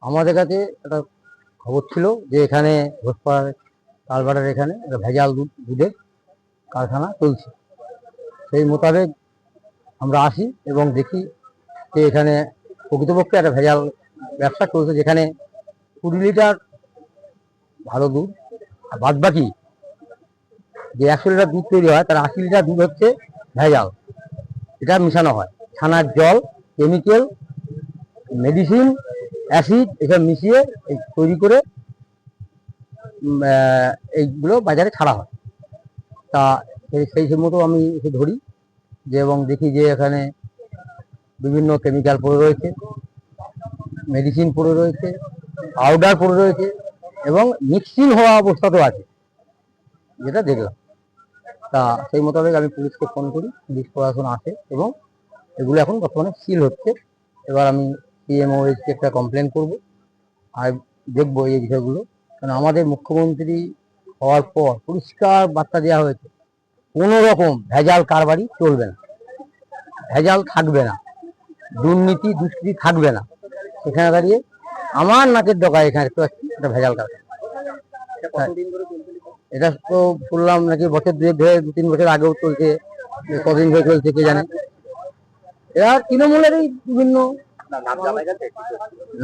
আমাদের কাছে একটা খবর ছিল যে এখানে ঘোষপাড়ার কালভার্টের এখানে একটা ভেজাল দুধের কারখানা চলছে। সেই মোতাবেক আমরা আসি এবং দেখি যে এখানে প্রকৃতপক্ষে একটা ভেজাল ব্যবসা চলছে, যেখানে 20 লিটার ভালো দুধ আর বাদবাকি যে 100 লিটার দুধ তৈরি হয় তার 80 লিটার দুধ হচ্ছে ভেজাল। এটা মিশানো হয় ছানার জল, কেমিক্যাল, মেডিসিন, অ্যাসিড এসব মিশিয়ে তৈরি করে এইগুলো বাজারে ছাড়া হয়। তা সেই মতো আমি এসে ধরি যে এবং দেখি যে এখানে বিভিন্ন কেমিক্যাল পড়ে রয়েছে, মেডিসিন পড়ে রয়েছে, পাউডার পড়ে রয়েছে এবং মিক্সিং হওয়া অবস্থাতেও আছে, যেটা দেখলাম। তা সেই মোতাবেক আমি পুলিশকে ফোন করি, পুলিশ প্রশাসন আসে এবং এগুলো এখন বর্তমানে সিল হচ্ছে। এবার আমি সিএমওএইচকে একটা কমপ্লেন করব আর দেখবো এই বিষয়গুলো, কারণ আমাদের মুখ্যমন্ত্রী হওয়ার পর পরিষ্কার বার্তা দেওয়া হয়েছে কোনো রকম ভেজাল কারবারি চলবে না, ভেজাল থাকবে না, দুর্নীতি দুষ্কৃতি থাকবে না। সেখানে দাঁড়িয়ে আমার নাকের ডগায় এখানে একটা ভেজাল কারখানা। এটা তো শুনলাম নাকি বছর 2-3 বছর আগেও চলছে, কদিন ধরে চলছে কে জানে। এরা তৃণমূলেরই বিভিন্ন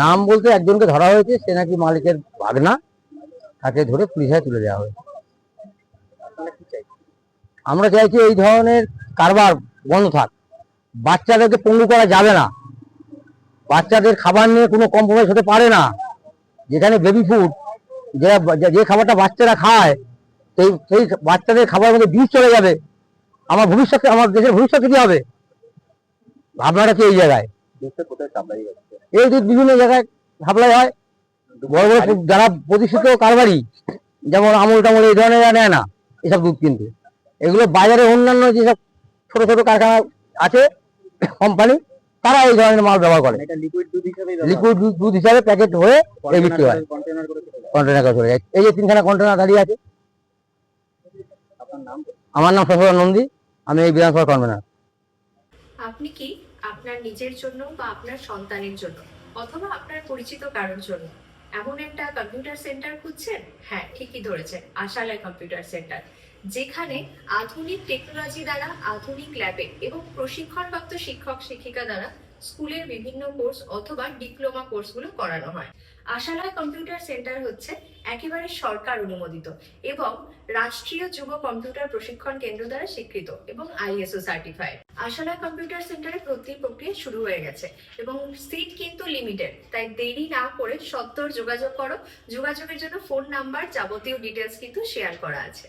নাম বলতে একজনকে ধরা হয়েছে, সে নাকি মালিকের ভাগনা, তাকে ধরে পুলিশে তুলে দেওয়া হয়েছে। আমরা চাইছি এই ধরনের কারবার বন্ধ থাক। বাচ্চাদেরকে পঙ্গু করা যাবে না, বাচ্চাদের খাবার নিয়ে কোনো কম্প্রোমাইজ হতে পারে না। যেখানে বেবি ফুড, যে খাবারটা বাচ্চারা খায় সেই বাচ্চাদের খাবারের মধ্যে বিষ চলে যাবে, আমার ভবিষ্যতে, আমার দেশের ভবিষ্যতে কি হবে? ভাবনাটা কি এই জায়গায়? এই দুধ বিভিন্ন জায়গায় সাপ্লাই হয়, বড় বড় যারা প্রতিষ্ঠিত কারবারি যেমন আমল টামল এই ধরনের নেয় না এসব দুধ, কিন্তু এগুলো বাজারে অন্যান্য যেসব ছোট ছোট কারখানা আছে কোম্পানি, তারা এই ধরনের মাল ব্যবহার করে। লিকুইড দুধ হিসাবে প্যাকেট হয়ে এই বিক্রি হয়, কন্টেনার করে চলে যায়। এই যে 3খানা কন্টেনার দাঁড়িয়ে আছে। আমার নাম শশধর নন্দী, আমি এই বিধানসভা কনভেনার। আপনি কি আপনার নিজের জন্য বা আপনার সন্তানের জন্য অথবা আপনার পরিচিত কারোর জন্য এমন একটা কম্পিউটার সেন্টার খুঁজছেন? হ্যাঁ, ঠিকই ধরেছেন, আশালয় কম্পিউটার সেন্টার, যেখানে আধুনিক টেকনোলজি দ্বারা আধুনিক ল্যাবে এবং প্রশিক্ষণপ্রাপ্ত শিক্ষক শিক্ষিকা দ্বারা স্কুলের বিভিন্ন কোর্স অথবা ডিপ্লোমা কোর্সগুলো করানো হয়। আশালয় কম্পিউটার সেন্টার হচ্ছে একেবারে সরকার অনুমোদিত এবং রাষ্ট্রীয় যুব কম্পিউটার প্রশিক্ষণ কেন্দ্র দ্বারা স্বীকৃত এবং ISO সার্টিফাইড। আশালয় কম্পিউটার সেন্টারে ভর্তি প্রক্রিয়া শুরু হয়ে গেছে এবং সিট কিন্তু লিমিটেড, তাই দেরি না করে সত্বর যোগাযোগ করো। যোগাযোগের জন্য ফোন নাম্বার, যাবতীয় ডিটেলস কিন্তু শেয়ার করা আছে।